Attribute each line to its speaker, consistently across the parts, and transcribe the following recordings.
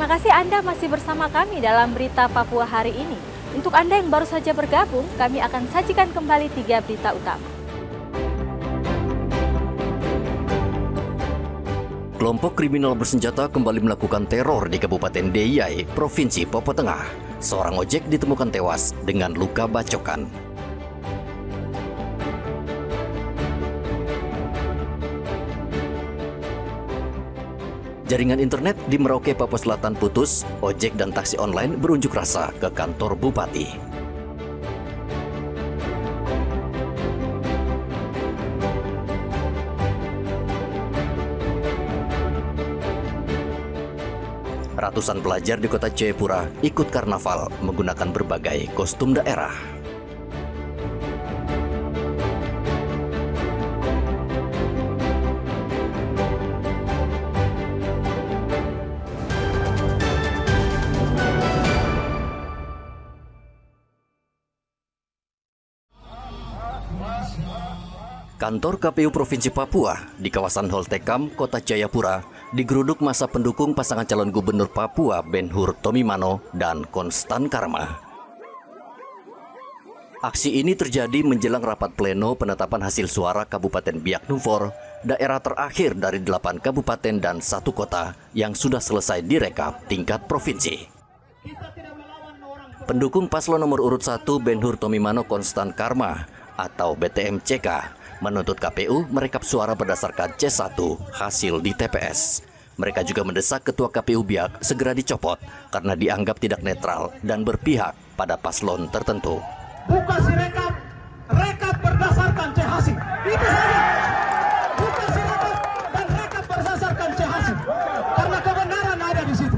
Speaker 1: Terima kasih Anda masih bersama kami dalam Berita Papua hari ini. Untuk Anda yang baru saja bergabung, kami akan sajikan kembali 3 berita utama.
Speaker 2: Kelompok kriminal bersenjata kembali melakukan teror di Kabupaten Deiyai, Provinsi Papua Tengah. Seorang ojek ditemukan tewas dengan luka bacokan. Jaringan internet di Merauke, Papua Selatan putus, ojek dan taksi online berunjuk rasa ke kantor bupati. Ratusan pelajar di kota Jayapura ikut karnaval menggunakan berbagai kostum daerah. Kantor KPU Provinsi Papua di kawasan Holtekam, Kota Jayapura digeruduk masa pendukung pasangan calon gubernur Papua Ben-Hur Tomimano dan Konstan Karma. Aksi ini terjadi menjelang rapat pleno penetapan hasil suara Kabupaten Biak Numfor, daerah terakhir dari 8 kabupaten dan 1 kota yang sudah selesai direkap tingkat provinsi. Pendukung paslon nomor urut 1 Ben-Hur Tomimano Konstan Karma atau BTMCK menuntut KPU merekap suara berdasarkan C1 hasil di TPS. Mereka juga mendesak Ketua KPU Biak segera dicopot karena dianggap tidak netral dan berpihak pada paslon tertentu.
Speaker 3: Buka si rekap, rekap berdasarkan C hasil. Itu saja. Buka si rekap dan rekap berdasarkan C hasil. Karena kebenaran ada di situ.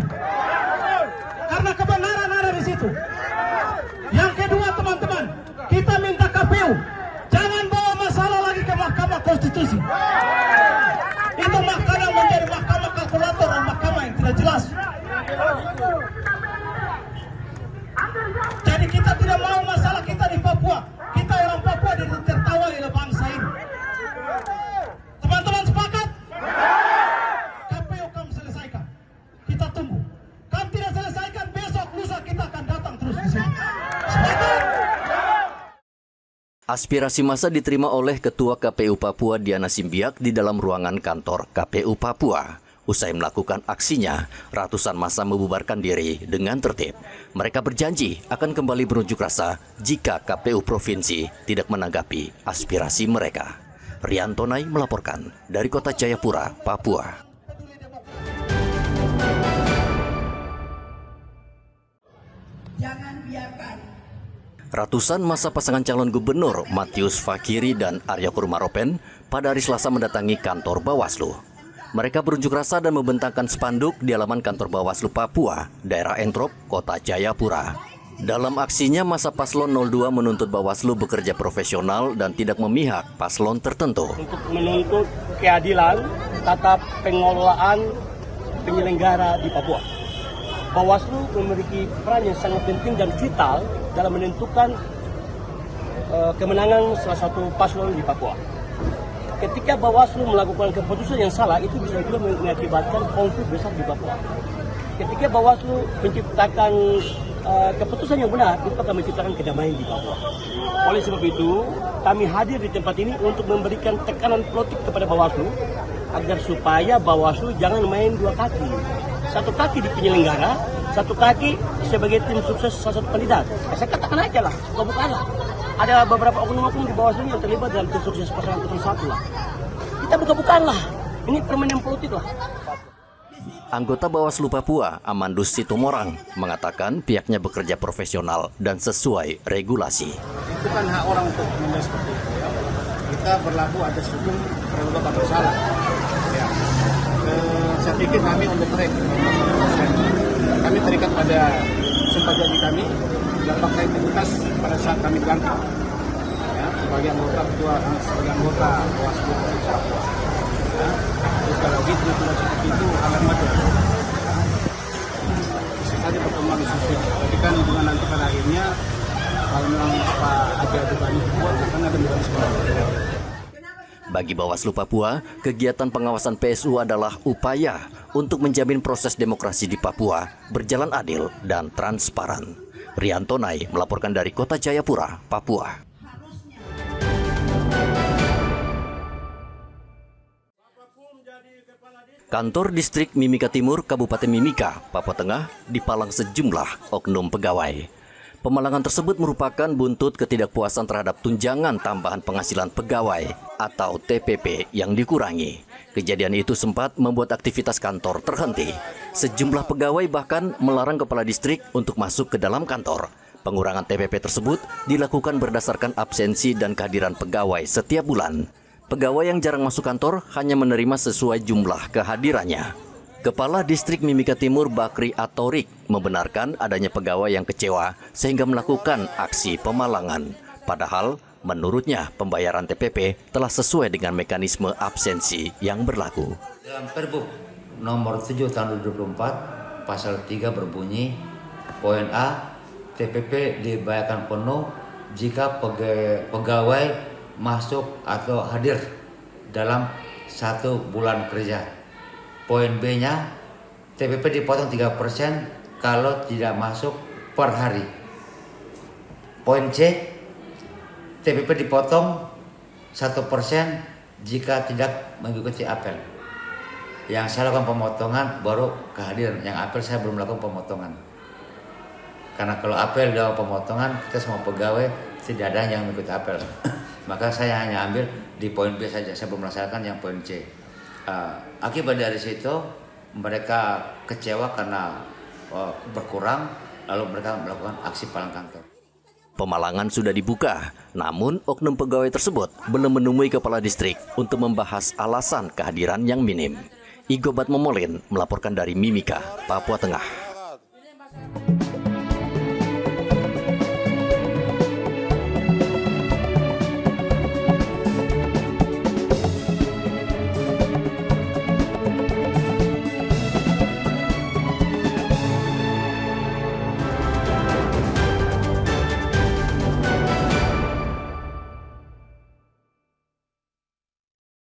Speaker 3: Karena kebenaran ada di situ. Yang kedua teman-teman, kita minta KPU jangan bawa masalah lagi ke Mahkamah Konstitusi. Itu mahkamah menjadi mahkamah kalkulator dan mahkamah yang tidak jelas. Jadi kita tidak mau masalah kita di Papua. Kita orang Papua tertawa oleh bangsa ini. Teman-teman sepakat? KPU kamu selesaikan. Kita tunggu. Kamu tidak selesaikan, besok lusa kita akan datang terus di sini. Sepakat?
Speaker 2: Aspirasi massa diterima oleh Ketua KPU Papua Diana Simbiak di dalam ruangan kantor KPU Papua. Usai melakukan aksinya, ratusan massa membubarkan diri dengan tertib. Mereka berjanji akan kembali berunjuk rasa jika KPU Provinsi tidak menanggapi aspirasi mereka. Rian Tonai melaporkan dari Kota Jayapura, Papua.
Speaker 3: Jangan biarkan
Speaker 2: Ratusan massa pasangan calon gubernur Matius Fakiri dan Arya Kurmaropen pada hari Selasa mendatangi kantor Bawaslu. Mereka berunjuk rasa dan membentangkan spanduk di halaman kantor Bawaslu Papua, daerah Entrop, Kota Jayapura. Dalam aksinya, massa paslon 02 menuntut Bawaslu bekerja profesional dan tidak memihak paslon tertentu.
Speaker 4: Untuk menuntut keadilan tata pengelolaan penyelenggara di Papua. Bawaslu memiliki peran yang sangat penting dan vital dalam menentukan kemenangan salah satu paslon di Papua. Ketika Bawaslu melakukan keputusan yang salah, itu bisa juga mengakibatkan konflik besar di Papua. Ketika Bawaslu menciptakan keputusan yang benar, itu akan menciptakan kedamaian di Papua. Oleh sebab itu, kami hadir di tempat ini untuk memberikan tekanan politik kepada Bawaslu agar supaya Bawaslu jangan main dua kaki. Satu kaki di penyelenggara, satu kaki sebagai tim sukses salah satu kandidat. Saya katakan aja lah, bukanlah. Ada beberapa oknum-oknum di Bawaslu yang terlibat dalam tim sukses pasangan 01 lah. Kita buka-bukaan lah. Ini permainan politik lah.
Speaker 2: Anggota Bawaslu Papua, Amandus Situmorang, mengatakan pihaknya bekerja profesional dan sesuai regulasi.
Speaker 5: Itu kan hak orang untuk menilai seperti itu. Ya. Kita berlaku atas hukum praduga tak bersalah. Ya. Saya pikir kami on the track. Kami terikat pada sumpah janji kami dan pakai integritas pada saat kami dilantik. Ya, sebagai anggota Bawaslu Papua. Ya. Terus kalau gitu seperti itu alamat ya. Bisa saja pertemuan sosial. Tapi kan hubungan nanti pada akhirnya kalau memang Pak ada beban dibuat, akan ada mekanisme.
Speaker 2: Bagi Bawaslu Papua, kegiatan pengawasan PSU adalah upaya untuk menjamin proses demokrasi di Papua berjalan adil dan transparan. Rianto Nai melaporkan dari Kota Jayapura, Papua. Kantor Distrik Mimika Timur, Kabupaten Mimika, Papua Tengah, dipalang sejumlah oknum pegawai. Pemalangan tersebut merupakan buntut ketidakpuasan terhadap tunjangan tambahan penghasilan pegawai atau TPP yang dikurangi. Kejadian itu sempat membuat aktivitas kantor terhenti. Sejumlah pegawai bahkan melarang kepala distrik untuk masuk ke dalam kantor. Pengurangan TPP tersebut dilakukan berdasarkan absensi dan kehadiran pegawai setiap bulan. Pegawai yang jarang masuk kantor hanya menerima sesuai jumlah kehadirannya. Kepala Distrik Mimika Timur Bakri Atorik membenarkan adanya pegawai yang kecewa sehingga melakukan aksi pemalangan. Padahal menurutnya pembayaran TPP telah sesuai dengan mekanisme absensi yang berlaku.
Speaker 6: Dalam Perbup nomor 7 tahun 2024 pasal 3 berbunyi poin A, TPP dibayarkan penuh jika pegawai masuk atau hadir dalam 1 bulan kerja. Poin B-nya, TPP dipotong 3% kalau tidak masuk per hari. Poin C, TPP dipotong 1% jika tidak mengikuti apel. Yang saya lakukan pemotongan baru kehadiran, yang apel saya belum melakukan pemotongan. Karena kalau apel dan pemotongan, kita semua pegawai tidak ada yang mengikuti apel. Maka saya hanya ambil di poin B saja, saya belum melaksanakan yang poin C. Akibat dari situ mereka kecewa karena berkurang, lalu mereka melakukan aksi palang kantor.
Speaker 2: Pemalangan sudah dibuka, namun oknum pegawai tersebut belum menemui kepala distrik untuk membahas alasan kehadiran yang minim. Igobat Momolin melaporkan dari Mimika, Papua Tengah.